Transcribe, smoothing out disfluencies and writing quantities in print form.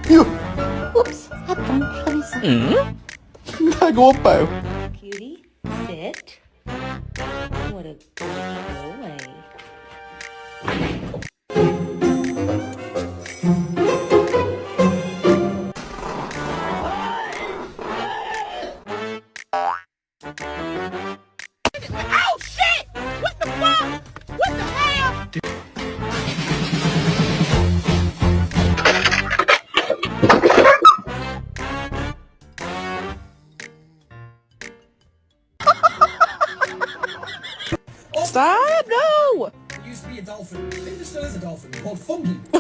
You. Ups, rapidão, cabeça. Cagou, pai. Cutie, sit. What a good boy. Oh shit! What the fuck? What the hell? Stop! No! There used to be a dolphin. I think there still is a dolphin called Fungi.